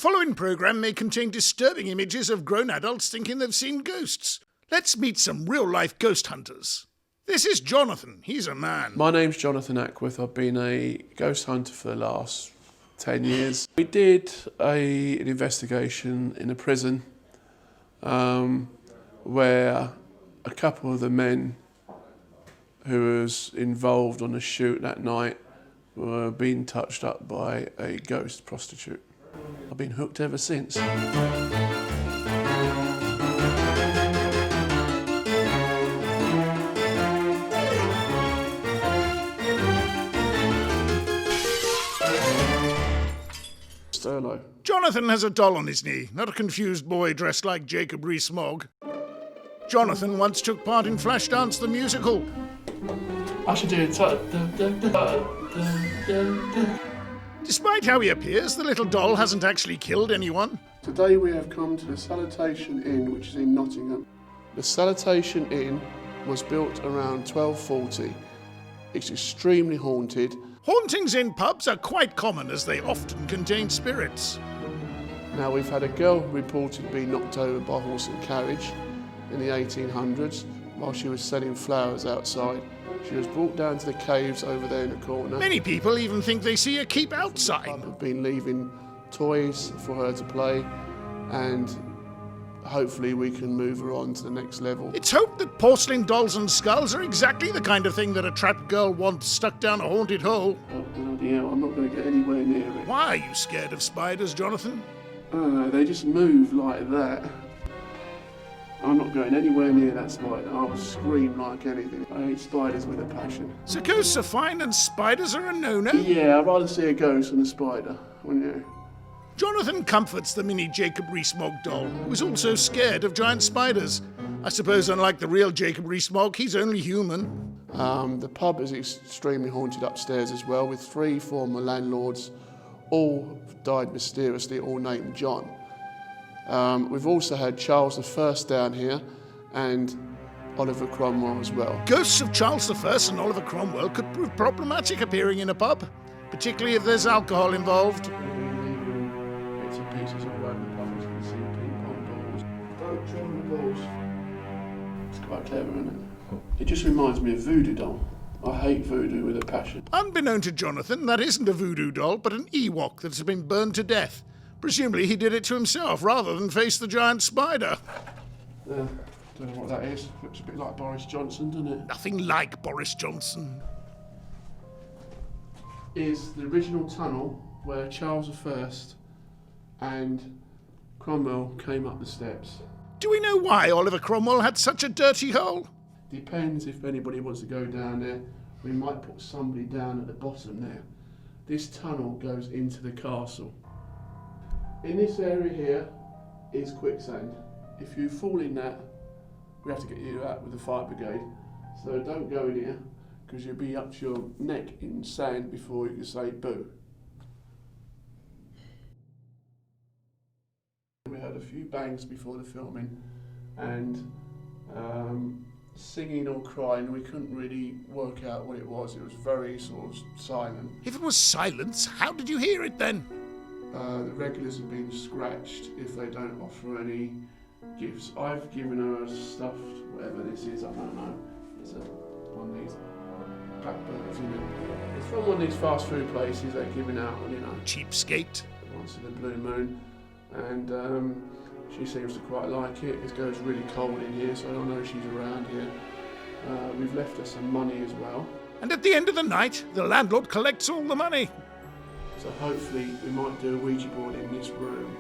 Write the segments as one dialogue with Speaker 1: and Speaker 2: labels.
Speaker 1: following programme may contain disturbing images of grown adults thinking they've seen ghosts. Let's meet some real-life ghost hunters. This is Jonathan. He's a man.
Speaker 2: My name's Jonathan Ackworth. I've been a ghost hunter for the last 10 years. We did an investigation in a prison where a couple of the men who was involved on the shoot that night were being touched up by a ghost prostitute. I've been hooked ever since. Sterlo.
Speaker 1: Jonathan has a doll on his knee, not a confused boy dressed like Jacob Rees-Mogg. Jonathan once took part in Flashdance the musical.
Speaker 2: I should do it.
Speaker 1: Despite how he appears, the little doll hasn't actually killed anyone.
Speaker 2: Today we have come to the Salutation Inn, which is in Nottingham. The Salutation Inn was built around 1240. It's extremely haunted.
Speaker 1: Hauntings in pubs are quite common as they often contain spirits.
Speaker 2: Now, we've had a girl reported being knocked over by a horse and carriage in the 1800s while she was selling flowers outside. She was brought down to the caves over there in the corner.
Speaker 1: Many people even think they see a keep out sign.
Speaker 2: I've been leaving toys for her to play, and hopefully we can move her on to the next level.
Speaker 1: It's hoped that porcelain dolls and skulls are exactly the kind of thing that a trapped girl wants stuck down a haunted hole.
Speaker 2: Oh, bloody hell, I'm not going to get anywhere near it.
Speaker 1: Why are you scared of spiders, Jonathan?
Speaker 2: I don't know, they just move like that. I'm not going anywhere near that spider. I will scream like anything. I hate spiders with a passion.
Speaker 1: So ghosts are fine and spiders are a no-no?
Speaker 2: Yeah, I'd rather see a ghost than a spider, wouldn't you?
Speaker 1: Jonathan comforts the mini Jacob Rees-Mogg doll, who is also scared of giant spiders. I suppose unlike the real Jacob Rees-Mogg, he's only human.
Speaker 2: The pub is extremely haunted upstairs as well, with 3 former landlords, all died mysteriously, all named John. We've also had Charles I down here and Oliver Cromwell as well.
Speaker 1: Ghosts of Charles I and Oliver Cromwell could prove problematic appearing in a pub, particularly if there's alcohol involved.
Speaker 2: Bits and pieces all over the pub, as you can see, ping pong balls. Don't trim the balls. It's quite clever, isn't it? It just reminds me of Voodoo Doll. I hate voodoo with a passion.
Speaker 1: Unbeknown to Jonathan, that isn't a voodoo doll, but an Ewok that has been burned to death. Presumably he did it to himself rather than face the giant spider.
Speaker 2: Don't know what that is. Looks a bit like Boris Johnson, doesn't it?
Speaker 1: Nothing like Boris Johnson.
Speaker 2: Is the original tunnel where Charles I and Cromwell came up the steps.
Speaker 1: Do we know why Oliver Cromwell had such a dirty hole?
Speaker 2: Depends if anybody wants to go down there. We might put somebody down at the bottom there. This tunnel goes into the castle. In this area here is quicksand. If you fall in that, we have to get you out with the fire brigade. So don't go in here, because you'll be up to your neck in sand before you can say boo. We had a few bangs before the filming, and singing or crying, we couldn't really work out what it was. It was very sort of silent.
Speaker 1: If it was silence, how did you hear it then?
Speaker 2: The regulars have been scratched if they don't offer any gifts. I've given her a stuffed, whatever this is, I don't know. It's one of these blackbirds, isn't it? It's from one of these fast food places they're giving out, you know.
Speaker 1: Cheapskate.
Speaker 2: Once in a blue moon. And she seems to quite like it. It goes really cold in here, so I don't know if she's around here. We've left her some money as well.
Speaker 1: And at the end of the night, the landlord collects all the money.
Speaker 2: So hopefully we might do a Ouija board in this room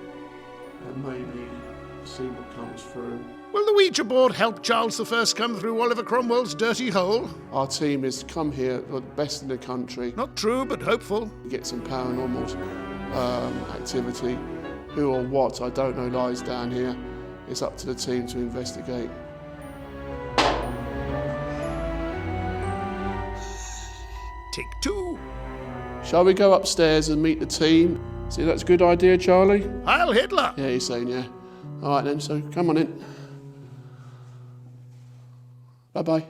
Speaker 2: and maybe see what comes through.
Speaker 1: Will the Ouija board help Charles I come through Oliver Cromwell's dirty hole?
Speaker 2: Our team is to come here, we're the best in the country.
Speaker 1: Not true, but hopeful.
Speaker 2: Get some paranormal activity. Who or what, I don't know, lies down here. It's up to the team to investigate.
Speaker 1: Take 2.
Speaker 2: Shall we go upstairs and meet the team? See, that's a good idea, Charlie?
Speaker 1: Heil Hitler!
Speaker 2: Yeah, he's saying yeah. All right then, so come on in. Bye-bye.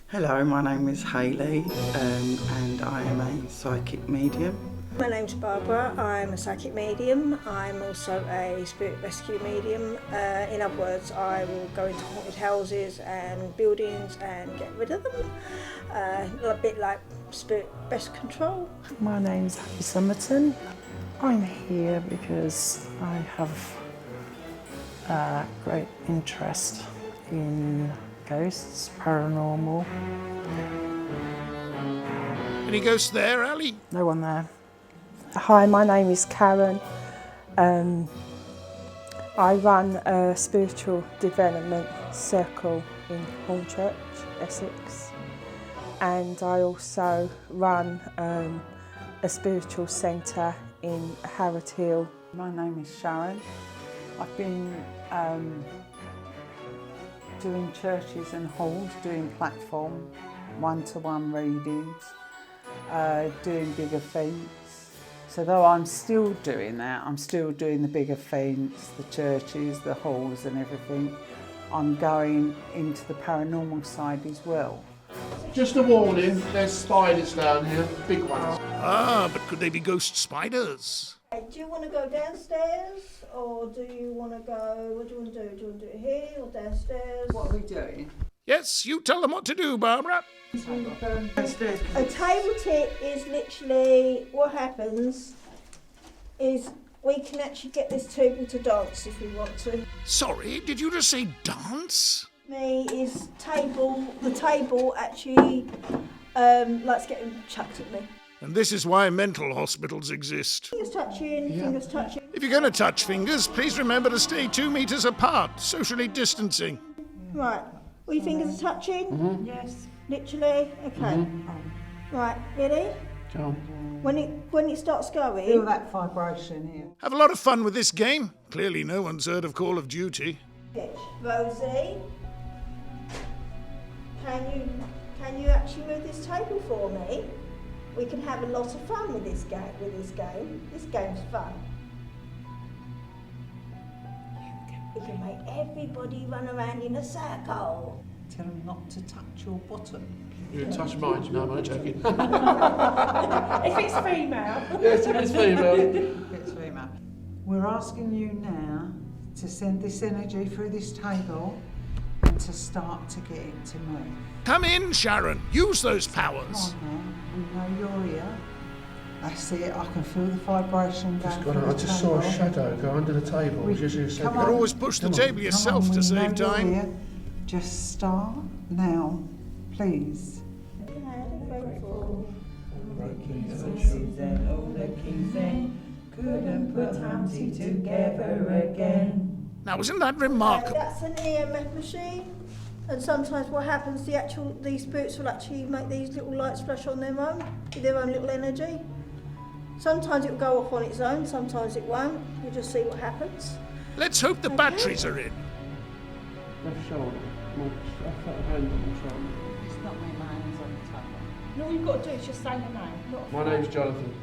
Speaker 3: Hello, my name is Hayley and I am a psychic medium. My name's Barbara, I'm a psychic medium, I'm also a spirit rescue medium. In other words, I will go into haunted houses and buildings and get rid of them, a bit like spirit pest control.
Speaker 4: My name's Abby Summerton. I'm here because I have a great interest in ghosts, paranormal.
Speaker 1: Any ghosts there, Ali?
Speaker 4: No one there.
Speaker 5: Hi, my name is Karen. I run a spiritual development circle in Hornchurch, Essex, and I also run a spiritual centre in Harrod Hill.
Speaker 6: My name is Sharon. I've been doing churches and halls, doing platform, one-to-one readings, doing big events. So though I'm still doing that, I'm still doing the big events, the churches, the halls and everything, I'm going into the paranormal side as well.
Speaker 2: Just a warning, there's spiders down here, big ones.
Speaker 1: Ah, but could they be ghost spiders?
Speaker 3: Do you want to go downstairs or do you want to go, what do you want to do? Do you want to do it here or downstairs?
Speaker 6: What are we doing?
Speaker 1: Yes, you tell them what to do, Barbara.
Speaker 3: A table tip is literally what happens is we can actually get this table to dance if we want to.
Speaker 1: Sorry, did you just say dance?
Speaker 3: Me is the table actually likes getting chucked at me.
Speaker 1: And this is why mental hospitals exist.
Speaker 3: Fingers touching, fingers touching.
Speaker 1: If you're going to touch fingers, please remember to stay 2 meters apart, socially distancing.
Speaker 3: Right, all your fingers are touching? Yes. Literally? Okay. Right, ready?
Speaker 2: Go on.
Speaker 3: When it starts going,
Speaker 6: Feel that vibration here.
Speaker 1: Have a lot of fun with this game. Clearly no one's heard of Call of Duty.
Speaker 3: pitch. Rosie, can you actually move this table for me? We can have a lot of fun with this game. This game's fun. We can make everybody run around in a circle.
Speaker 6: Tell them not to touch your bottom.
Speaker 2: You can touch mine, no, I'm only joking.
Speaker 7: If it's female.
Speaker 2: Yes, it is female.
Speaker 6: It's female. We're asking you now to send this energy through this table and to start to get it to move.
Speaker 1: Come in, Sharon. Use those
Speaker 6: Come
Speaker 1: powers.
Speaker 6: on now, we know you're here. That's it, I can feel the vibration going through
Speaker 2: I
Speaker 6: the
Speaker 2: just saw a
Speaker 6: table.
Speaker 2: shadow go under the table.
Speaker 6: We-
Speaker 2: Just a second.
Speaker 6: come
Speaker 1: You
Speaker 6: on.
Speaker 1: could always push the
Speaker 2: Come on,
Speaker 1: table
Speaker 6: Come
Speaker 1: yourself
Speaker 6: on,
Speaker 1: to
Speaker 6: we
Speaker 1: save
Speaker 6: know you're
Speaker 1: time.
Speaker 6: here. Just start now, please.
Speaker 7: Couldn't put Hamsy together again.
Speaker 1: Now, isn't that remarkable?
Speaker 3: That's an EMF machine. And sometimes what happens, these spirits will actually make these little lights flash on their own, with their own little energy. Sometimes it will go off on its own, sometimes it won't. We'll just see what happens.
Speaker 1: Let's hope the batteries are in.
Speaker 2: Left shoulder. Left hand on the shoulder.
Speaker 6: It's not me, my hands on the table.
Speaker 7: And all you've got to do is just say your name. Not
Speaker 2: My name's Jonathan.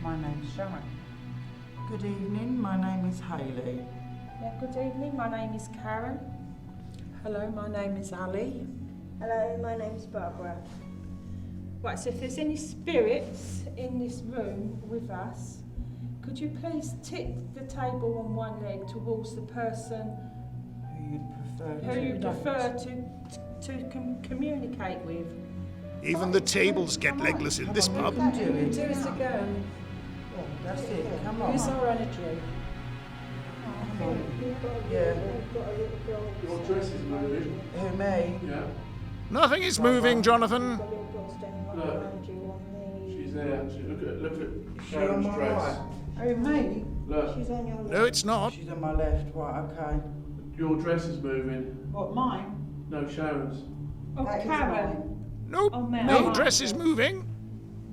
Speaker 6: My name's Sharon.
Speaker 4: Good evening, my name is Hayley.
Speaker 7: Yeah, good evening, my name is Karen.
Speaker 4: Hello, my name is Ali.
Speaker 3: Hello, my name's Barbara.
Speaker 7: Right, so if there's any spirits in this room with us, could you please tip the table on one leg towards the person who you prefer to communicate with?
Speaker 1: Even the tables get legless in this pub.
Speaker 4: Do it again. Oh, that's it, come on.
Speaker 7: Use our energy.
Speaker 4: Yeah.
Speaker 2: Your dress is moving.
Speaker 4: Who, me?
Speaker 2: Yeah.
Speaker 1: Nothing is moving, Jonathan.
Speaker 3: Got a little girl standing right
Speaker 2: Look.
Speaker 3: behind you on the...
Speaker 2: She's there. Look at
Speaker 4: She on
Speaker 2: Sharon's
Speaker 4: my
Speaker 2: dress.
Speaker 4: right? Who, me?
Speaker 2: Look,
Speaker 3: She's on your left.
Speaker 1: No, it's not.
Speaker 4: She's on my left, right, okay.
Speaker 2: your dress is moving.
Speaker 6: What, mine?
Speaker 2: No, Sharon's.
Speaker 7: Oh,
Speaker 6: That is
Speaker 7: Karen.
Speaker 6: mine.
Speaker 1: Nope.
Speaker 7: Oh, Mel.
Speaker 1: No dress is moving.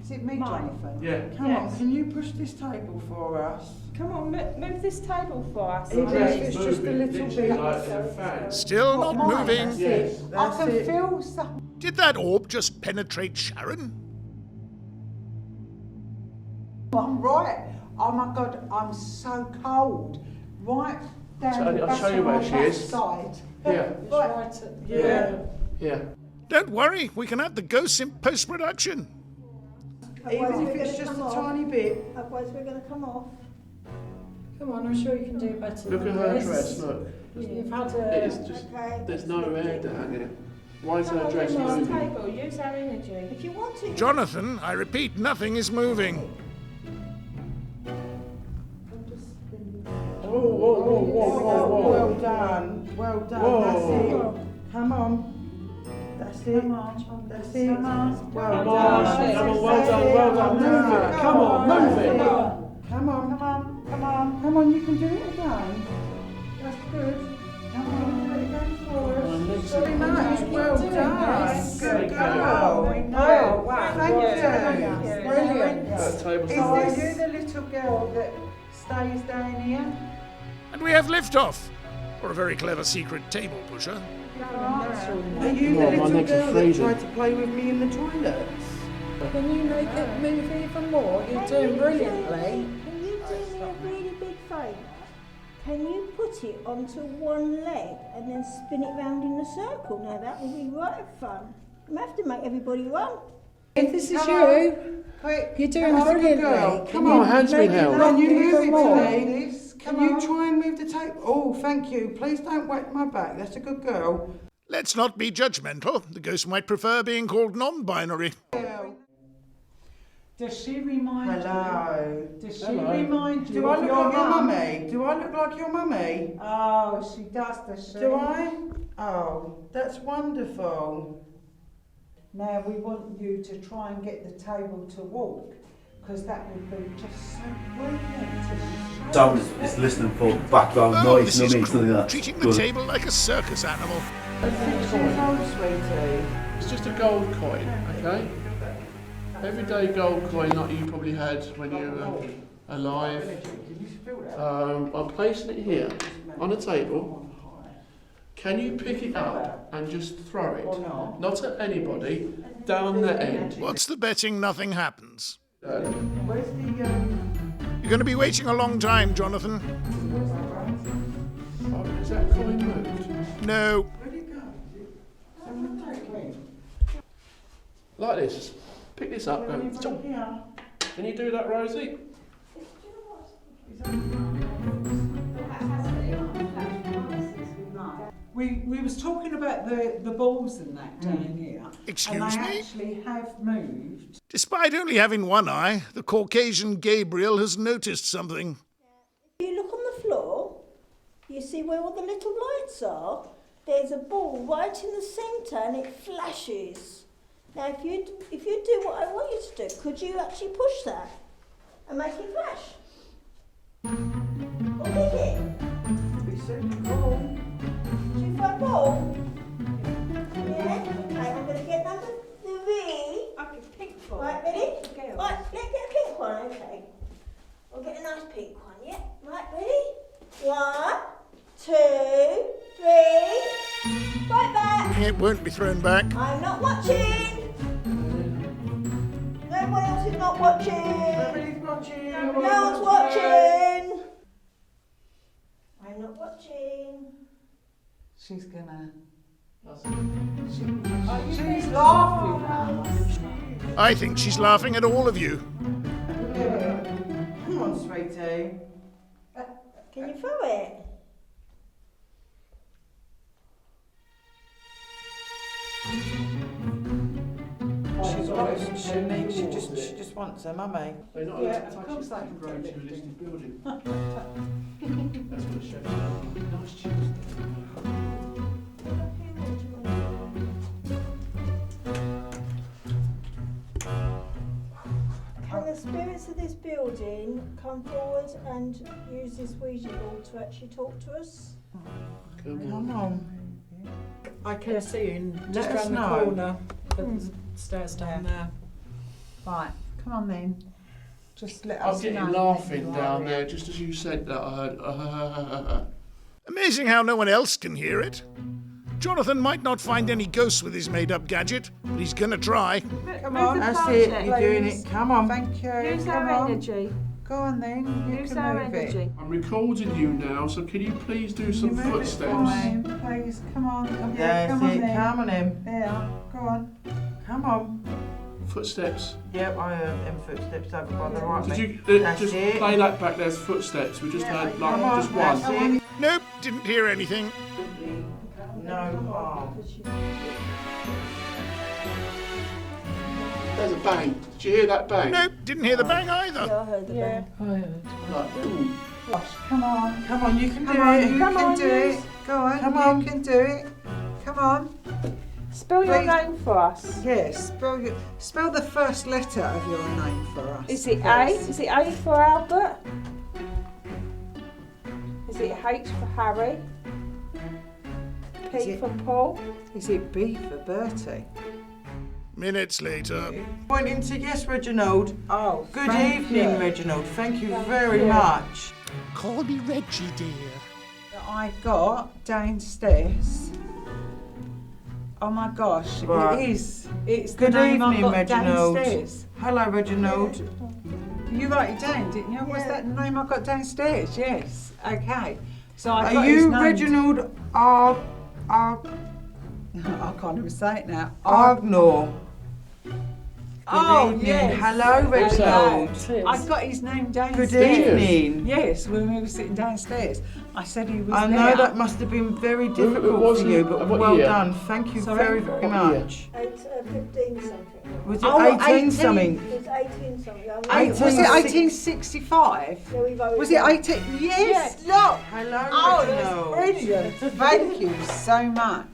Speaker 6: Is it me,
Speaker 7: Mine.
Speaker 6: Jonathan?
Speaker 2: Yeah.
Speaker 4: Come on,
Speaker 7: Yes.
Speaker 4: can you push this table for us?
Speaker 7: Come on, move this table for us.
Speaker 4: Even
Speaker 2: Your dress
Speaker 4: if
Speaker 2: is
Speaker 4: it's just a
Speaker 2: moving,
Speaker 4: little
Speaker 2: literally
Speaker 4: bit.
Speaker 2: like a fan.
Speaker 1: Still
Speaker 6: What,
Speaker 1: not
Speaker 6: mine?
Speaker 1: moving.
Speaker 2: Yes.
Speaker 6: I
Speaker 4: That's
Speaker 6: can
Speaker 4: it.
Speaker 6: feel something.
Speaker 1: Did that orb just penetrate Sharon?
Speaker 6: I'm right. Oh my God, I'm so cold. Right down the
Speaker 2: I'll
Speaker 6: back
Speaker 2: show you
Speaker 6: of
Speaker 2: where
Speaker 6: my
Speaker 2: she is.
Speaker 6: backside.
Speaker 2: Here.
Speaker 6: Right.
Speaker 4: Yeah.
Speaker 2: Yeah.
Speaker 1: Don't worry, we can add the ghosts in post-production.
Speaker 3: Otherwise
Speaker 4: Even
Speaker 3: we're
Speaker 4: if it's
Speaker 3: gonna
Speaker 4: just
Speaker 3: come
Speaker 4: a
Speaker 3: off.
Speaker 4: tiny bit.
Speaker 3: Otherwise we're going to come off.
Speaker 7: Come on, I'm sure you can do better
Speaker 2: Look at
Speaker 7: than
Speaker 2: her
Speaker 7: this.
Speaker 2: dress, look.
Speaker 7: You've had
Speaker 2: It
Speaker 7: a...
Speaker 2: is just,
Speaker 3: Okay.
Speaker 2: there's no air down here. Why is
Speaker 7: Come
Speaker 2: her
Speaker 7: on,
Speaker 2: dress
Speaker 7: use this
Speaker 2: moving?
Speaker 7: table, use our energy.
Speaker 3: If you want to.
Speaker 1: Jonathan, I repeat, nothing is moving.
Speaker 4: Whoa, whoa, whoa, whoa, whoa, whoa. Well done. Well done.
Speaker 2: Whoa.
Speaker 4: That's it. Come on. That's it.
Speaker 7: Come on,
Speaker 4: That's it. Well
Speaker 2: Come
Speaker 4: done.
Speaker 2: on, come on, well done, well done. Move it. Come on, move it.
Speaker 4: Come on. Come on. Come on. Come on, you can do it again. That's good. Come on. Let it go forward. Very much. Well done. Good girl.
Speaker 7: Wow, wow.
Speaker 4: Thank you. Brilliant.
Speaker 2: That table's
Speaker 4: Is this the little girl that stays down here?
Speaker 1: And we have liftoff. Or a very clever secret table pusher.
Speaker 4: Are you
Speaker 2: Come on,
Speaker 4: the
Speaker 2: my
Speaker 4: little
Speaker 2: legs are
Speaker 4: girl that
Speaker 2: freezing.
Speaker 4: tried to play with me in the toilets?
Speaker 7: Can you make it move even more? You're doing brilliantly.
Speaker 3: Can you do me a really big favour? Can you put it onto one leg and then spin it round in a circle? Now that will be right fun. You have to make everybody run.
Speaker 7: If this is
Speaker 4: Come
Speaker 7: you,
Speaker 4: Quick.
Speaker 7: you're doing
Speaker 4: Come on,
Speaker 7: brilliantly.
Speaker 4: girl.
Speaker 2: Come on, hands been held.
Speaker 4: Can you move it
Speaker 7: more?
Speaker 4: to me? Can you try and move the tape? Oh, thank you. Please don't whack my back. That's a good girl.
Speaker 1: Let's not be judgmental. The ghost might prefer being called non-binary.
Speaker 8: Does she remind
Speaker 4: Hello.
Speaker 8: you? Does she
Speaker 2: Hello.
Speaker 8: remind you
Speaker 4: Do I
Speaker 8: of
Speaker 4: look
Speaker 8: your
Speaker 4: like your
Speaker 8: mum?
Speaker 4: mummy? Do I look like your mummy?
Speaker 8: Oh, she does, does she?
Speaker 4: Do I? Oh, that's wonderful.
Speaker 8: Now we want you to try and get the table to walk, because that would be just so brilliant.
Speaker 9: Darren is listening for background
Speaker 1: Oh,
Speaker 9: noise,
Speaker 1: this
Speaker 9: you know
Speaker 1: is
Speaker 9: what I mean? Something
Speaker 1: cruel.
Speaker 9: like that.
Speaker 1: Treating the
Speaker 9: Good.
Speaker 1: table like a circus animal.
Speaker 4: 6 years old, sweetie.
Speaker 2: It's just a gold coin, okay? Everyday gold coin like you probably had when you were alive. I'm placing it here on a table. Can you pick it up and just throw it? Not at anybody, down the end.
Speaker 1: What's the betting nothing happens?
Speaker 4: Where's the,
Speaker 1: You're going to be waiting a long time, Jonathan.
Speaker 2: Oh, is that coin moved?
Speaker 1: No.
Speaker 4: where'd it go? Someone take it.
Speaker 2: Like this. Pick this up.
Speaker 4: Can you
Speaker 2: Go.
Speaker 4: put it
Speaker 2: Jump.
Speaker 4: here?
Speaker 2: Can you do that, Rosie?
Speaker 8: We was talking about the balls and that down here.
Speaker 1: Excuse
Speaker 8: and they
Speaker 1: me?
Speaker 8: actually have moved.
Speaker 1: Despite only having one eye, the Caucasian Gabriel has noticed something.
Speaker 3: If you look on the floor, you see where all the little lights are. There's a ball right in the centre and it flashes. Now if you do what I want you to do, could you actually push that and make it flash? Or pick it?
Speaker 4: It's so cool.
Speaker 3: Do you find ball? Yeah? Okay, I'm going to get number 3.
Speaker 7: Okay, pink one.
Speaker 3: Right, ready?
Speaker 7: Girl.
Speaker 3: Right, let's get a pink one, okay. We'll get a nice pink one, yeah? Right, ready? 1, 2, 3. Right back.
Speaker 1: It won't be thrown back.
Speaker 3: I'm not watching. Everyone else is not watching.
Speaker 4: Nobody's watching.
Speaker 3: No one's watching. I'm not watching.
Speaker 6: She's gonna.
Speaker 8: She's laughing at us.
Speaker 1: I think she's laughing at all of you.
Speaker 4: Come on, sweetie.
Speaker 3: Can you throw it?
Speaker 4: She just wants her mummy.
Speaker 2: They're not
Speaker 8: Yeah,
Speaker 2: allowed
Speaker 8: of
Speaker 2: to touch
Speaker 8: course
Speaker 2: it
Speaker 8: they
Speaker 2: to
Speaker 8: can
Speaker 2: grow
Speaker 8: do
Speaker 2: to a
Speaker 8: lifting.
Speaker 2: listed building. That's what the chef said. Nice cheese.
Speaker 3: Can the spirits of this building come forward and use this Ouija board to actually talk to us?
Speaker 4: Come on.
Speaker 8: I can see him
Speaker 4: Let
Speaker 8: just
Speaker 4: us
Speaker 8: round the
Speaker 4: know.
Speaker 8: corner. The stairs down there.
Speaker 6: Right, come on then. Just let
Speaker 2: I
Speaker 6: us
Speaker 2: was getting
Speaker 6: know
Speaker 2: laughing
Speaker 6: when you
Speaker 2: down
Speaker 6: are
Speaker 2: there just as you said that. I heard.
Speaker 1: Amazing how no one else can hear it. Jonathan might not find any ghosts with his made-up gadget, but he's gonna try.
Speaker 8: Come on.
Speaker 4: That's it. You're doing it. Come on.
Speaker 6: Thank you.
Speaker 7: Use
Speaker 6: Come
Speaker 7: our
Speaker 6: on.
Speaker 7: energy.
Speaker 6: Go on then. You
Speaker 7: Use
Speaker 6: can
Speaker 7: our
Speaker 6: move
Speaker 7: energy.
Speaker 6: it.
Speaker 2: I'm recording you now, so can you please do some
Speaker 6: You move it for
Speaker 2: footsteps?
Speaker 6: me, please. Come on.
Speaker 4: That's
Speaker 6: come on
Speaker 4: it.
Speaker 6: then.
Speaker 4: Come on, him.
Speaker 6: There. Go on.
Speaker 4: Come on.
Speaker 2: footsteps.
Speaker 4: Yep, I heard them footsteps over by the right.
Speaker 2: Did you
Speaker 4: That's
Speaker 2: just
Speaker 4: it.
Speaker 2: play that back? There's footsteps. We just heard like
Speaker 4: Come on,
Speaker 2: just one.
Speaker 4: that's it.
Speaker 1: Nope, didn't hear anything.
Speaker 4: No harm.
Speaker 2: There's a bang. Did you hear that bang?
Speaker 1: Nope, didn't hear the bang either.
Speaker 3: Yeah, I heard the bang.
Speaker 2: Like, ooh.
Speaker 8: Come on.
Speaker 4: Come on, you can do
Speaker 8: Come on,
Speaker 4: it.
Speaker 8: you
Speaker 4: Come
Speaker 8: can
Speaker 4: on,
Speaker 8: do it. Go on,
Speaker 4: Come
Speaker 8: you
Speaker 4: on.
Speaker 8: can do it. Come on.
Speaker 6: Spell your
Speaker 8: Please.
Speaker 6: name for us.
Speaker 8: Yes, spell the first letter of your name for us.
Speaker 6: Is it A? Is it A for Albert? Is it H for Harry?
Speaker 8: Is
Speaker 6: P
Speaker 8: it-
Speaker 6: for Paul?
Speaker 8: Is it B for Bertie?
Speaker 1: Minutes later.
Speaker 4: Pointing to yes, Reginald.
Speaker 8: Oh,
Speaker 4: Good
Speaker 8: thank
Speaker 4: evening,
Speaker 8: you.
Speaker 4: Reginald. Thank you very much.
Speaker 1: Call me Reggie, dear.
Speaker 8: That I got downstairs. Oh my gosh,
Speaker 4: Right.
Speaker 8: it is. It's
Speaker 4: Good
Speaker 8: the name I
Speaker 4: evening,
Speaker 8: got
Speaker 4: Reginald.
Speaker 8: downstairs.
Speaker 4: Hello, Reginald.
Speaker 8: You wrote it down, didn't you? Was that the name I got downstairs? Yes. Okay. So I got
Speaker 4: Are
Speaker 8: his
Speaker 4: you
Speaker 8: name.
Speaker 4: Reginald
Speaker 8: I can't even say it now.
Speaker 4: Agnor?
Speaker 8: Oh,
Speaker 4: evening.
Speaker 8: yes.
Speaker 4: Hello, Reginald.
Speaker 8: I got his name downstairs.
Speaker 4: Good evening.
Speaker 8: Yes, when we were sitting downstairs. I said he was
Speaker 4: I
Speaker 8: there.
Speaker 4: know that must have been very difficult
Speaker 2: was
Speaker 4: for
Speaker 2: he?
Speaker 4: you, but
Speaker 2: What
Speaker 4: well
Speaker 2: year?
Speaker 4: done. Thank you
Speaker 8: Sorry?
Speaker 4: very, very
Speaker 2: What year?
Speaker 4: much.
Speaker 3: 15 something.
Speaker 4: Was it
Speaker 8: Oh,
Speaker 4: 18 something?
Speaker 3: It's 18 something.
Speaker 8: Was it 1865?
Speaker 3: Yeah, we've already
Speaker 8: Was it
Speaker 3: done.
Speaker 8: 18? Yes, look.
Speaker 4: Hello,
Speaker 8: Oh,
Speaker 4: Reginald.
Speaker 8: that's brilliant. Thank you so much.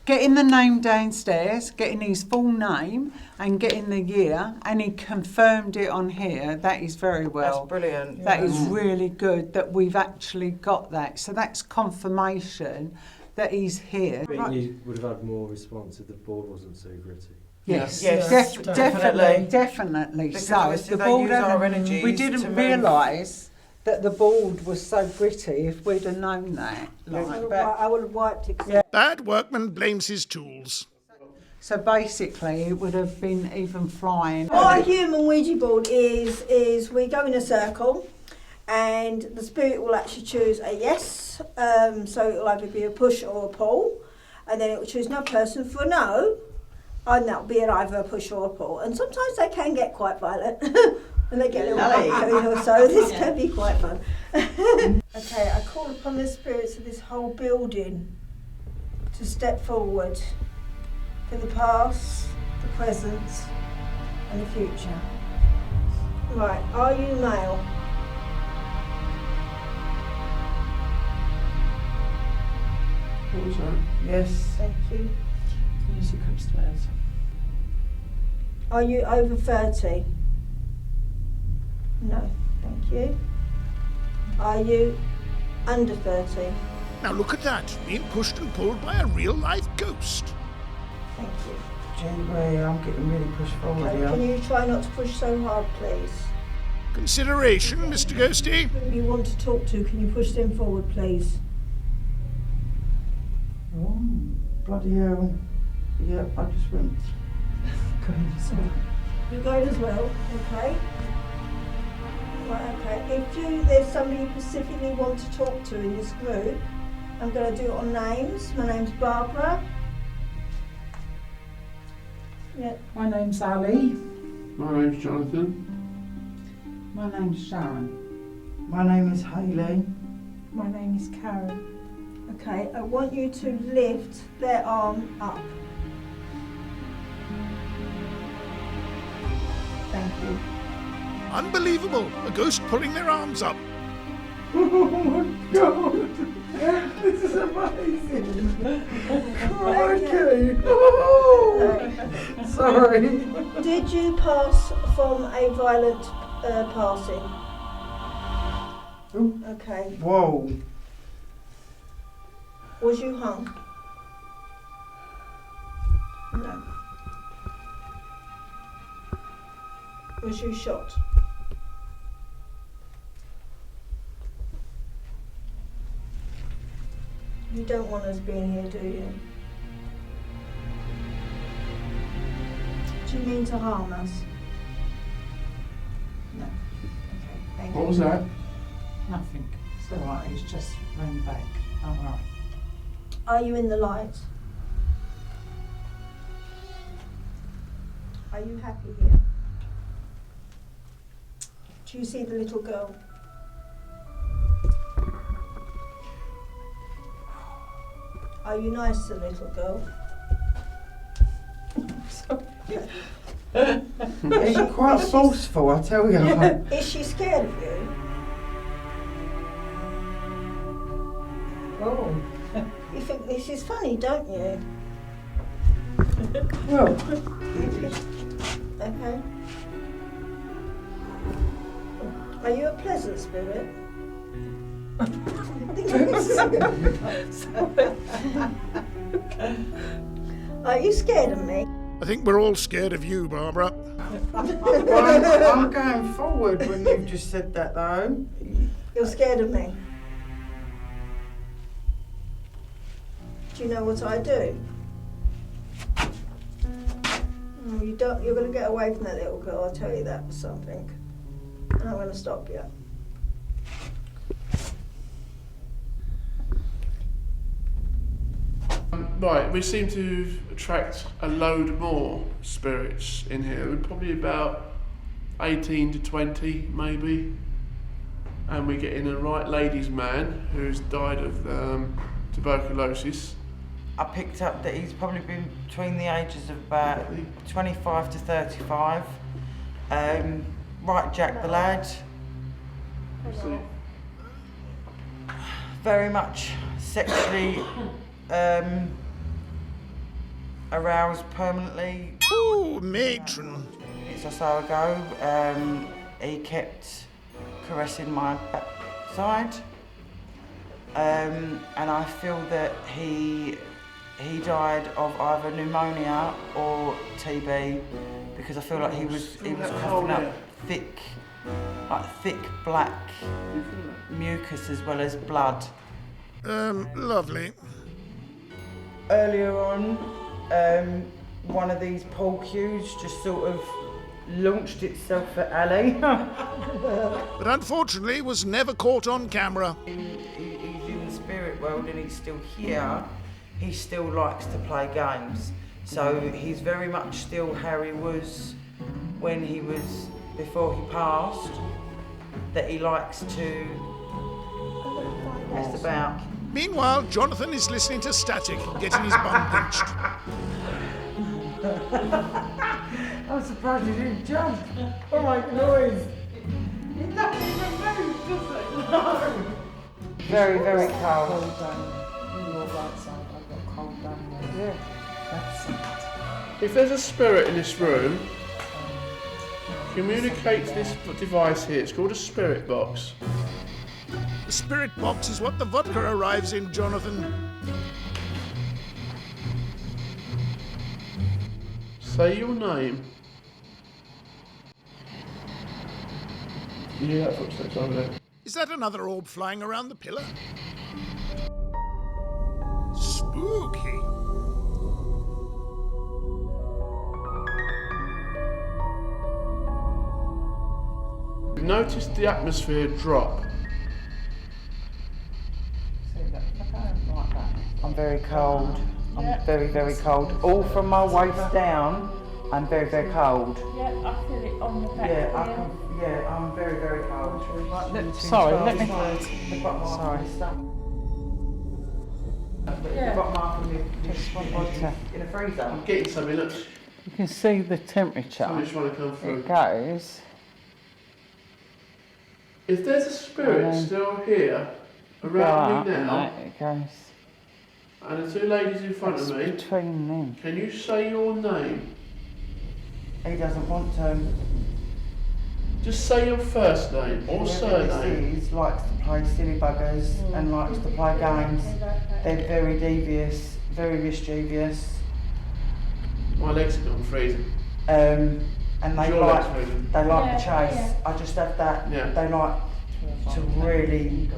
Speaker 8: Getting the name downstairs, getting his full name and getting the year, and he confirmed it on here. That is very well.
Speaker 4: That's brilliant.
Speaker 8: That is really good that we've actually got that. So that's confirmation that he's here.
Speaker 10: I think you would have had more response if the board wasn't so gritty.
Speaker 8: Yes,
Speaker 4: Yes,
Speaker 8: definitely.
Speaker 4: Because
Speaker 8: So
Speaker 4: obviously
Speaker 8: the
Speaker 4: they
Speaker 8: board
Speaker 4: use our
Speaker 8: hadn't-
Speaker 4: energies
Speaker 8: we
Speaker 4: to
Speaker 8: didn't
Speaker 4: move.
Speaker 8: realise that the board was so gritty. If we'd have known that,
Speaker 3: I would have wiped it.
Speaker 8: Yeah.
Speaker 1: Bad workman blames his tools.
Speaker 8: So basically, it would have been even flying.
Speaker 3: What a human Ouija board is we go in a circle and the spirit will actually choose a yes, so it'll either be a push or a pull, and then it will choose another person for no, and that'll be either a push or a pull. And sometimes they can get quite violent and they get a little angry, so this can be quite fun. Okay, I call upon the spirits of this whole building to step forward for the past, the present and the future. Right, are you male?
Speaker 2: What was that?
Speaker 4: Yes.
Speaker 3: Thank you.
Speaker 4: Music upstairs.
Speaker 3: Are you over 30? No, thank you. Are you under 30?
Speaker 1: Now look at that, being pushed and pulled by a real life ghost.
Speaker 3: Thank you.
Speaker 4: Gee, I'm getting really pushed forward
Speaker 3: Okay,
Speaker 4: here.
Speaker 3: can you try not to push so hard, please?
Speaker 1: Consideration, Mr. Ghosty.
Speaker 3: Who you want to talk to, can you push them forward, please?
Speaker 4: Oh, bloody hell. Yep, I just went.
Speaker 3: You're going as well, okay? Right, okay. If there's somebody you specifically want to talk to in this group, I'm going to do it on names. My name's Barbara. Yeah.
Speaker 8: My name's Ali.
Speaker 2: My name's Jonathan.
Speaker 8: My name's Sharon.
Speaker 4: My name is Hayley.
Speaker 8: My name is Karen.
Speaker 3: Okay, I want you to lift their arm up. Thank you.
Speaker 1: Unbelievable, a ghost pulling their arms up.
Speaker 4: Oh my god! This is amazing! Okay! Oh, sorry!
Speaker 3: Did you pass from a violent passing? Okay.
Speaker 4: Whoa!
Speaker 3: Was you hung? No. Was you shot? You don't want us being here, do you? Do you mean to harm us? No. Okay, thank you.
Speaker 2: What was that?
Speaker 8: Nothing. It's all right. It's just run back. All right.
Speaker 3: Are you in the light? Are you happy here? Do you see the little girl? Are you nice to the little girl?
Speaker 4: It's quite forceful, I tell you.
Speaker 3: Is she scared of you?
Speaker 4: Oh.
Speaker 3: You think this is funny, don't you?
Speaker 4: Well,
Speaker 3: Okay. Are you a pleasant spirit? Are you scared of me?
Speaker 1: I think we're all scared of you, Barbara.
Speaker 4: I'm going forward when you've just said that, though.
Speaker 3: You're scared of me? Do you know what I do? You don't. You're going to get away from that little girl. I'll tell you that for something. And I'm going to stop you.
Speaker 2: Right, we seem to attract a load more spirits in here. We're probably about 18 to 20 maybe. And we get in a right ladies man who's died of tuberculosis.
Speaker 4: I picked up that he's probably been between the ages of about 25 to 35. Right Jack the lad. Very much sexually aroused permanently.
Speaker 1: Ooh, matron.
Speaker 4: It's or so ago. He kept caressing my backside. And I feel that he died of either pneumonia or TB because I feel like he was coughing up thick black mucus as well as blood.
Speaker 1: Lovely.
Speaker 4: Earlier on, one of these pool cues just sort of launched itself at Ali.
Speaker 1: But unfortunately was never caught on camera.
Speaker 4: He's in the spirit world and he's still here. He still likes to play games. So he's very much still Harry was when he was, before he passed, that he likes to mess about.
Speaker 1: Meanwhile, Jonathan is listening to Static, getting his bum pinched.
Speaker 4: I'm surprised he didn't jump or make noise. He doesn't even move, does he? No. Very, very cold.
Speaker 2: If there's a spirit in this room, communicate to this device here. It's called a spirit box.
Speaker 1: The spirit box is what the vodka arrives in, Jonathan.
Speaker 2: Say your name. You hear that footsteps over there?
Speaker 1: Is that another orb flying around the pillar? Spooky.
Speaker 2: Notice the atmosphere drop.
Speaker 4: I'm very cold. I'm very, very cold. All from my waist down, I'm very, very cold.
Speaker 7: Yeah, I feel it on the back.
Speaker 4: I'm very, very cold.
Speaker 6: Sorry, let me.
Speaker 4: Sorry. In a freezer.
Speaker 2: I'm getting something, look.
Speaker 6: You can see the temperature.
Speaker 2: Something's trying to come through.
Speaker 6: It goes.
Speaker 2: If there's a spirit still here, around me now,
Speaker 6: It goes.
Speaker 2: and the two ladies in front
Speaker 6: It's
Speaker 2: of me,
Speaker 6: between them.
Speaker 2: can you say your name?
Speaker 4: He doesn't want to.
Speaker 2: Just say your first name or surname.
Speaker 4: He likes to play silly buggers and likes to play games. They're very devious, very mischievous.
Speaker 2: My legs have gone freezing.
Speaker 4: And they
Speaker 2: Your
Speaker 4: like
Speaker 2: legs freezing.
Speaker 4: the chase. I just have that.
Speaker 2: Yeah.
Speaker 4: They like to really.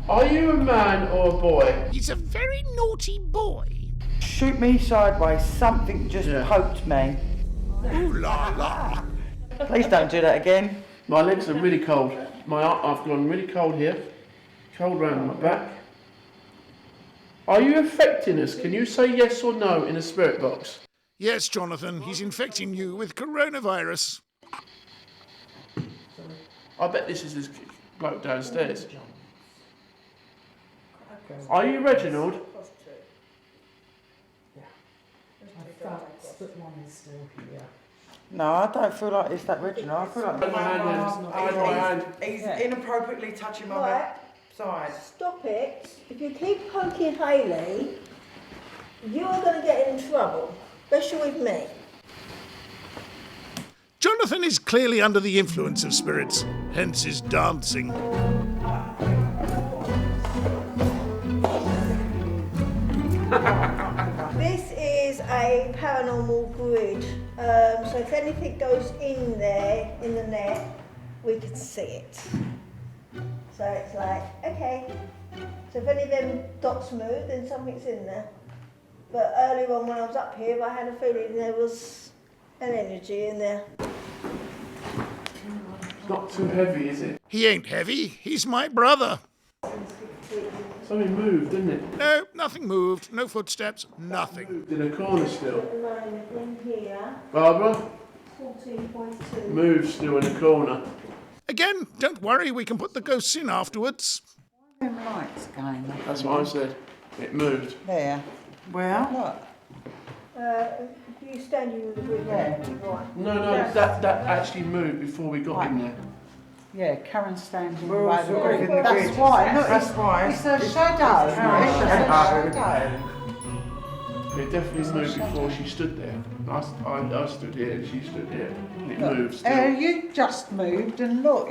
Speaker 2: Are you a man or a boy?
Speaker 1: He's a very naughty boy.
Speaker 4: Shoot me sideways. Something just poked me.
Speaker 1: Ooh la la.
Speaker 4: Please don't do that again.
Speaker 2: My legs are really cold. I've gone really cold here. Cold round my back. Are you affecting us? Can you say yes or no in a spirit box?
Speaker 1: Yes, Jonathan, he's infecting you with coronavirus.
Speaker 2: I bet this is this bloke downstairs. Are you Reginald?
Speaker 4: No, I don't feel like it's that Reginald. I feel like
Speaker 2: Put my hand in.
Speaker 4: he's inappropriately touching my
Speaker 3: Right.
Speaker 4: side.
Speaker 3: Stop it. If you keep poking Hayley, you're going to get in trouble, especially with me.
Speaker 1: Jonathan is clearly under the influence of spirits, hence his dancing.
Speaker 3: This is a paranormal grid, so if anything goes in there, in the net, we can see it. So it's like, okay, so if any of them dots move, then something's in there. But earlier on when I was up here, I had a feeling there was an energy in there.
Speaker 2: It's not too heavy, is it?
Speaker 1: He ain't heavy, he's my brother.
Speaker 2: Something moved, didn't it?
Speaker 1: No, nothing moved, no footsteps, nothing.
Speaker 2: Moved in a corner still.
Speaker 3: At the moment in here,
Speaker 2: Barbara,
Speaker 3: 14.2.
Speaker 2: moved still in a corner.
Speaker 1: Again, don't worry, we can put the ghosts in afterwards.
Speaker 8: Them lights going.
Speaker 2: That's what I said. It moved.
Speaker 8: There.
Speaker 4: Where?
Speaker 8: What?
Speaker 3: You standing with the grid
Speaker 8: Yeah.
Speaker 3: there, right?
Speaker 2: No, that actually moved before we got in there.
Speaker 8: Yeah, Karen's standing
Speaker 4: We're all
Speaker 8: by the
Speaker 4: sort of
Speaker 8: grid.
Speaker 4: in the
Speaker 8: That's
Speaker 4: grid.
Speaker 8: why. Look,
Speaker 4: That's
Speaker 8: it's,
Speaker 4: why.
Speaker 8: it's a shadow. It's a shadow.
Speaker 2: It definitely moved before she stood there. I stood here and she stood here. It moved still.
Speaker 8: You just moved and look,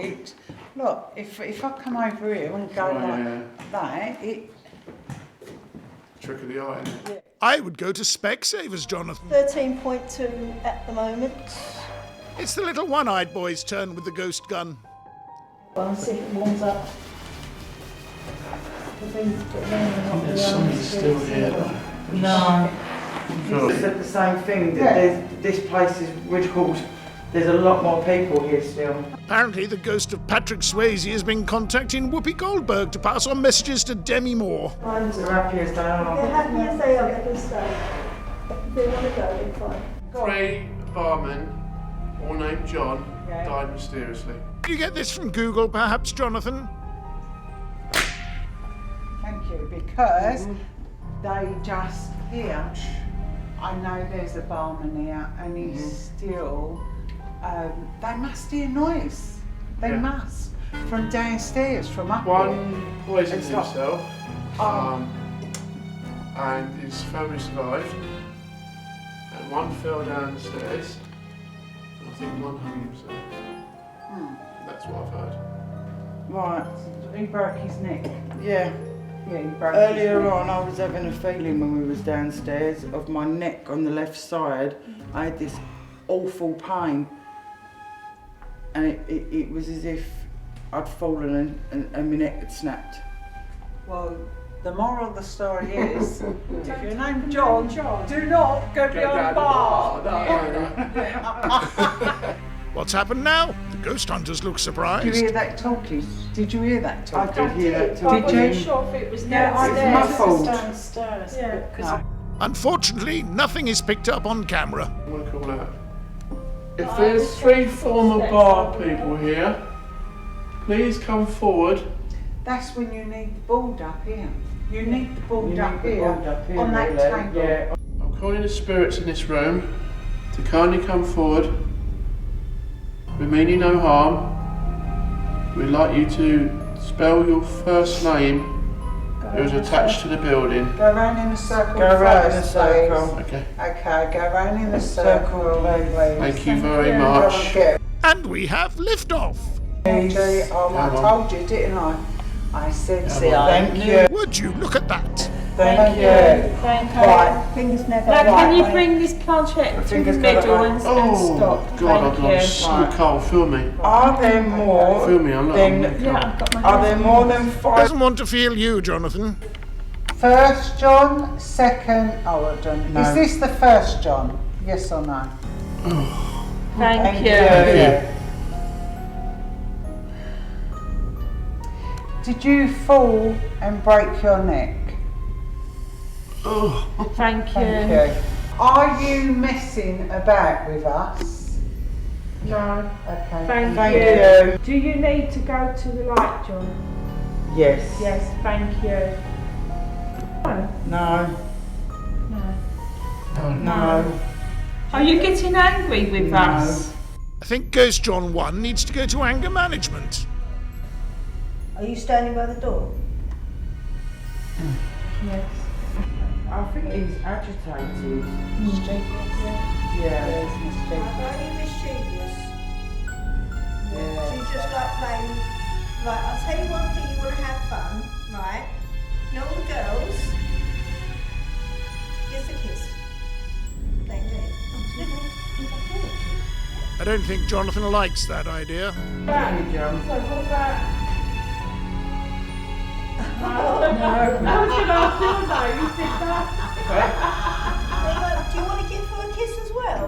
Speaker 8: if I come over here and go like that, it...
Speaker 2: Trick of the eye, isn't it?
Speaker 1: I would go to Specsavers, Jonathan.
Speaker 3: 13.2 at the moment.
Speaker 1: It's the little one-eyed boy's turn with the ghost gun.
Speaker 3: Well, see if it warms up.
Speaker 2: There's something still here though.
Speaker 4: No.
Speaker 2: Sure.
Speaker 4: They said the same thing, that this place is ridiculous. There's a lot more people here still.
Speaker 1: Apparently, the ghost of Patrick Swayze has been contacting Whoopi Goldberg to pass on messages to Demi Moore.
Speaker 4: They're happy as they are.
Speaker 3: They're happy as they are, they can stay. If they want to go, they're fine.
Speaker 2: 3 barmen, all named John, died mysteriously.
Speaker 1: Did you get this from Google, perhaps, Jonathan?
Speaker 8: Thank you, because they just here. I know there's a barman here, and he's still. They must hear noise. They must from downstairs, from up here.
Speaker 2: One poisoned
Speaker 8: It's not-
Speaker 2: himself, and his family survived, and one fell down the stairs, and I think one hung himself. That's what I've heard.
Speaker 4: Right.
Speaker 8: He broke his neck.
Speaker 4: Yeah.
Speaker 8: Yeah, he broke
Speaker 4: Earlier
Speaker 8: his neck.
Speaker 4: on, I was having a feeling when we was downstairs of my neck on the left side. I had this awful pain, and it was as if I'd fallen and my neck had snapped.
Speaker 8: Well, the moral of the story is, if your name's John, do not go beyond bar.
Speaker 1: What's happened now? The ghost hunters look
Speaker 8: Did you
Speaker 1: surprised.
Speaker 8: hear that talkie? Did you hear that
Speaker 4: I
Speaker 8: talkie?
Speaker 4: did hear that
Speaker 7: I
Speaker 4: talking.
Speaker 7: wasn't sure if it was downstairs.
Speaker 4: muffled.
Speaker 7: Downstairs. Yeah.
Speaker 1: Unfortunately, nothing is picked up on camera.
Speaker 2: I want to call out. If there's 3 former bar people here, please come forward.
Speaker 8: That's when you need the board up here. You need the board,
Speaker 4: You
Speaker 8: up,
Speaker 4: need the
Speaker 8: here,
Speaker 4: board up here,
Speaker 8: on that
Speaker 4: really.
Speaker 8: table.
Speaker 4: Yeah.
Speaker 2: I'm calling the spirits in this room to kindly come forward. We mean you no harm. We'd like you to spell your first name who's attached to the building.
Speaker 8: Go round in a circle
Speaker 4: Go round in a
Speaker 8: first,
Speaker 4: circle.
Speaker 8: please.
Speaker 2: Okay.
Speaker 8: Okay, go round in a circle, please.
Speaker 2: Thank you very
Speaker 8: Go
Speaker 2: much.
Speaker 8: and get
Speaker 1: And we have liftoff.
Speaker 8: it. Oh, I
Speaker 2: Come on.
Speaker 8: told you, didn't I? I said, see,
Speaker 2: on.
Speaker 8: I
Speaker 4: Thank
Speaker 8: knew.
Speaker 4: you.
Speaker 1: Would you look at that?
Speaker 4: Thank you.
Speaker 7: Thank you.
Speaker 8: Right, fingers never
Speaker 7: Now, can you
Speaker 8: right.
Speaker 7: bring this planchette to the
Speaker 4: fingers
Speaker 7: middle
Speaker 4: got it
Speaker 7: and
Speaker 2: Oh,
Speaker 7: stop?
Speaker 2: God,
Speaker 7: Thank
Speaker 2: I'm
Speaker 7: you.
Speaker 2: so cold. Feel me.
Speaker 4: Are there more
Speaker 2: Feel me. I'm not.
Speaker 4: than?
Speaker 7: Yeah, I've got my
Speaker 4: Are
Speaker 7: hands
Speaker 4: there
Speaker 7: on
Speaker 4: more
Speaker 7: it.
Speaker 4: than 5?
Speaker 1: Doesn't want to feel you, Jonathan.
Speaker 8: First John, second, hold on.
Speaker 4: No.
Speaker 8: Is this the first John? Yes or no?
Speaker 7: Thank you.
Speaker 4: Yeah.
Speaker 8: Did you fall and break your neck?
Speaker 2: Oh,
Speaker 7: Thank you.
Speaker 8: Thank you. Are you messing about with us?
Speaker 7: No.
Speaker 8: Okay.
Speaker 7: Thank you. Do you need to go to the light, John?
Speaker 4: Yes.
Speaker 7: Yes, thank you.
Speaker 4: No.
Speaker 7: No.
Speaker 4: No.
Speaker 7: Are you getting angry with
Speaker 4: No.
Speaker 7: us?
Speaker 1: I think Ghost John 1 needs to go to anger management.
Speaker 3: Are you standing by the door?
Speaker 7: Yes.
Speaker 4: I think he's agitated.
Speaker 8: Mischievous.
Speaker 4: Yeah.
Speaker 8: Yes, mischievous.
Speaker 3: Are you mischievous? Do
Speaker 8: Yeah.
Speaker 3: you just like playing? Right, I'll tell you one thing, you want to have fun, right? You know all the girls? Kiss a kiss. Thank you.
Speaker 1: I don't think Jonathan likes that idea.
Speaker 4: Thank you, John.
Speaker 7: So what about... No. I was going to ask you though, you said that.
Speaker 3: Do you want to give her a kiss as well?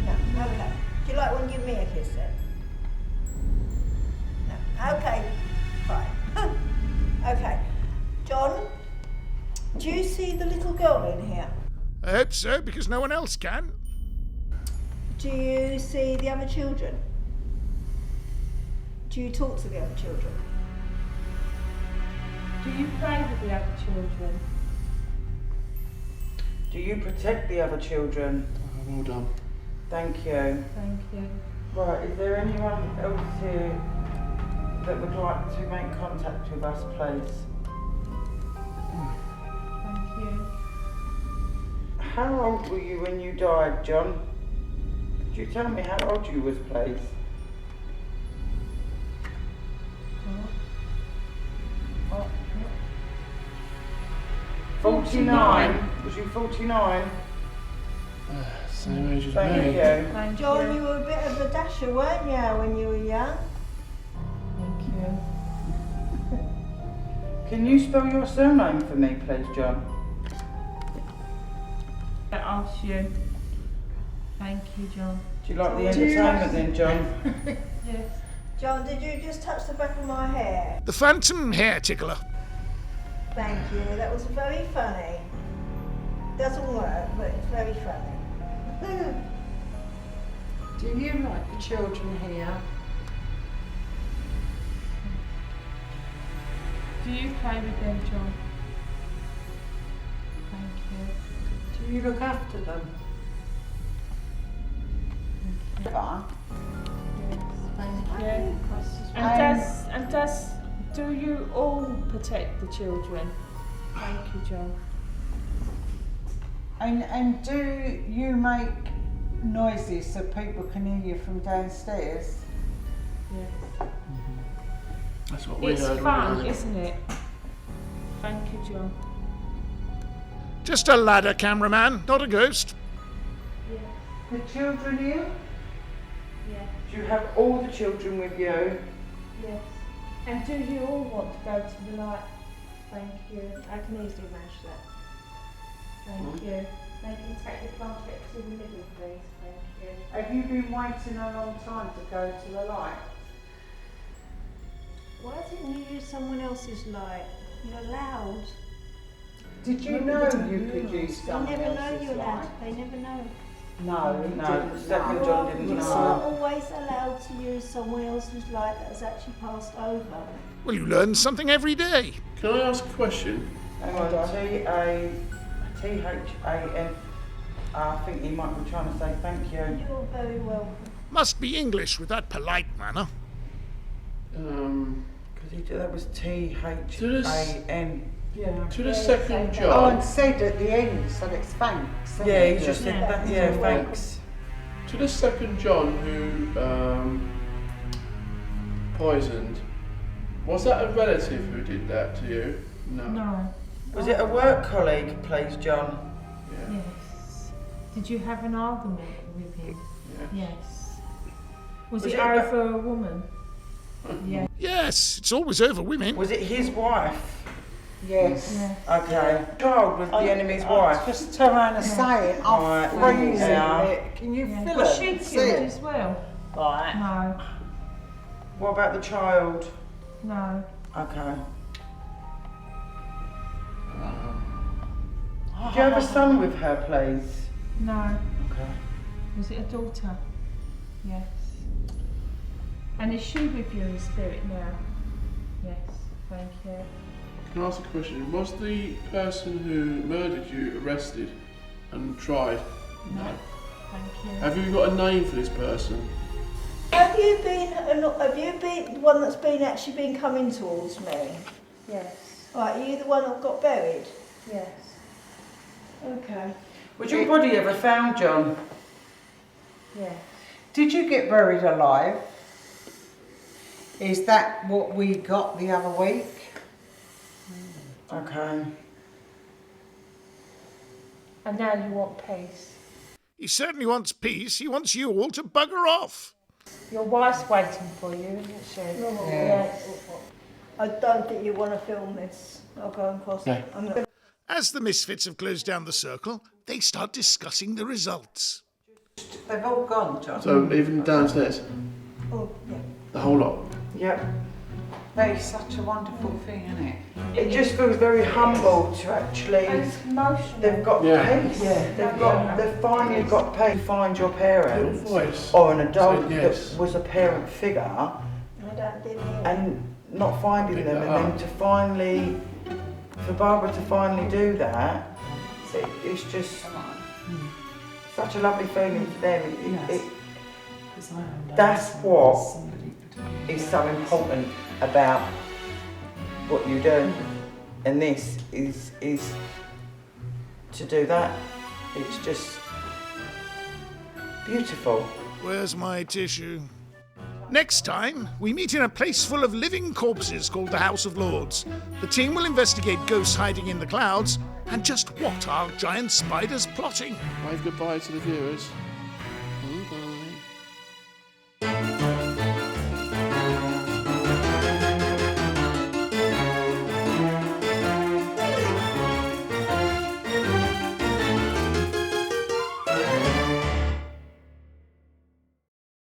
Speaker 3: No, okay. Do you like one to give me a kiss then? No, okay, fine. Okay, John, do you see the little girl in here?
Speaker 1: I hope so, because no one else can.
Speaker 3: Do you see the other children? Do you talk to the other children?
Speaker 7: Do you play with the other children?
Speaker 4: Do you protect the other children?
Speaker 2: Well done.
Speaker 4: Thank you.
Speaker 7: Thank you.
Speaker 4: Right, is there anyone else here that would like to make contact with us, please?
Speaker 7: Thank you.
Speaker 4: How old were you when you died, John? Could you tell me how old you was, please?
Speaker 7: Oh.
Speaker 4: 49. Was you 49?
Speaker 2: Same age as
Speaker 4: Thank
Speaker 2: me.
Speaker 4: you.
Speaker 7: Thank
Speaker 3: John,
Speaker 7: you.
Speaker 3: you were a bit of a dasher, weren't you, when you were young?
Speaker 7: Thank you.
Speaker 4: Can you spell your surname for me, please, John?
Speaker 7: I ask you. Thank you, John.
Speaker 4: Do you like the entertainment then, John?
Speaker 7: Yes.
Speaker 3: John, did you just touch the back of my hair?
Speaker 1: The phantom hair tickler.
Speaker 3: Thank you, that was very funny. Doesn't work, but it's very funny.
Speaker 11: Do you like the children here?
Speaker 7: Do you play with them, John? Thank you.
Speaker 11: Do you look after them?
Speaker 7: Thank you. And do you all protect the children? Thank you, John.
Speaker 8: And do you make noises so people can hear you from downstairs?
Speaker 7: Yes.
Speaker 2: That's what we
Speaker 7: It's
Speaker 2: heard.
Speaker 7: fun,
Speaker 2: when we
Speaker 7: isn't it? Thank you, John.
Speaker 1: Just a ladder cameraman, not a ghost.
Speaker 7: Yes.
Speaker 8: The children here?
Speaker 7: Yes.
Speaker 4: Do you have all the children with you?
Speaker 7: Yes. And do you all want to go to the light? Thank you.
Speaker 3: I can easily manage that.
Speaker 7: Thank you. They can take the contract to the middle, please. Thank you.
Speaker 8: Have you been waiting a long time to go to the light?
Speaker 3: Why didn't you use someone else's light? You're allowed.
Speaker 8: Did you know you could use
Speaker 3: They
Speaker 8: someone
Speaker 3: never know
Speaker 8: else's
Speaker 3: you're allowed.
Speaker 8: light?
Speaker 3: They never know.
Speaker 8: No, he
Speaker 4: No,
Speaker 8: didn't
Speaker 4: second
Speaker 8: know.
Speaker 4: John didn't
Speaker 3: You're
Speaker 4: know.
Speaker 3: not always allowed to use someone else's light that has actually passed over.
Speaker 1: Well, you learn something every day.
Speaker 2: Can I ask a question?
Speaker 4: Hang on, T-H-A-N. I think he might be trying to say thank you.
Speaker 3: You're very welcome.
Speaker 1: Must be English with that polite manner.
Speaker 4: Because that was T-H-A-N.
Speaker 8: Yeah.
Speaker 2: To the second
Speaker 8: Oh,
Speaker 2: John.
Speaker 8: and said at the end, so it's thanks. isn't
Speaker 4: Yeah,
Speaker 8: it?
Speaker 4: he just said
Speaker 3: Yeah.
Speaker 4: that. Yeah, thanks.
Speaker 2: To the second John who poisoned. Was that a relative who did that to you? No.
Speaker 7: No.
Speaker 4: Was it a work colleague, please, John?
Speaker 2: Yeah.
Speaker 7: Yes. Did you have an argument with him?
Speaker 2: Yeah.
Speaker 7: Yes. Was
Speaker 4: Was
Speaker 7: it
Speaker 4: it about-
Speaker 7: over a woman? Yes.
Speaker 1: Yes, it's always over women.
Speaker 4: Was it his wife?
Speaker 8: Yes.
Speaker 7: Yes.
Speaker 4: Okay. Child was the enemy's wife.
Speaker 8: Just turn around and say it. I'm
Speaker 4: Right,
Speaker 8: freezing
Speaker 4: yeah.
Speaker 8: it. Can you
Speaker 7: Yeah.
Speaker 8: feel
Speaker 7: Was
Speaker 8: it?
Speaker 7: she
Speaker 8: See
Speaker 7: killed
Speaker 8: it?
Speaker 7: as well?
Speaker 8: Right.
Speaker 7: No.
Speaker 4: What about the child?
Speaker 7: No.
Speaker 4: Okay. Do you have a son with her, please?
Speaker 7: No.
Speaker 4: Okay.
Speaker 7: Was it a daughter? Yes. And is she with you in spirit now? Yes. Thank you.
Speaker 2: Can I ask a question? Was the person who murdered you arrested and tried?
Speaker 7: No. Thank you.
Speaker 2: Have you got a name for this person?
Speaker 3: Have you been the one that's actually been coming towards me?
Speaker 7: Yes.
Speaker 3: Right, are you the one that got buried?
Speaker 7: Yes.
Speaker 3: Okay.
Speaker 4: Was your body ever found, John?
Speaker 7: Yes.
Speaker 8: Did you get buried alive? Is that what we got the other week?
Speaker 4: Okay.
Speaker 7: And now you want peace.
Speaker 1: He certainly wants peace. He wants you all to bugger off.
Speaker 7: Your wife's waiting for you, isn't she?
Speaker 3: No.
Speaker 7: Yes.
Speaker 3: I don't think you want to film this. I'll go and cross it. I'm not.
Speaker 1: As the misfits have closed down the circle, they start discussing the results.
Speaker 8: They've all gone, John.
Speaker 2: So even downstairs,
Speaker 3: Oh, yeah.
Speaker 2: the whole lot.
Speaker 4: Yep.
Speaker 8: That is such a wonderful thing, isn't it?
Speaker 4: It just feels very humble to actually.
Speaker 7: It's emotional.
Speaker 4: They've got
Speaker 2: Yeah.
Speaker 4: peace. They've finally got peace. Find your
Speaker 2: Your
Speaker 4: parents
Speaker 2: voice.
Speaker 4: or an adult
Speaker 2: Said yes.
Speaker 4: that was a parent figure,
Speaker 3: I don't think
Speaker 4: and not finding
Speaker 2: Pick
Speaker 4: them,
Speaker 2: that
Speaker 4: and
Speaker 2: up.
Speaker 4: then to finally, for Barbara to finally do that, it's just such a lovely feeling for them. That's what is so important about what you do, and this is to do that. It's just beautiful.
Speaker 1: Where's my tissue? Next time, we meet in a place full of living corpses called the House of Lords. The team will investigate ghosts hiding in the clouds and just what are giant spiders plotting.
Speaker 2: Wave goodbye to the viewers. Bye.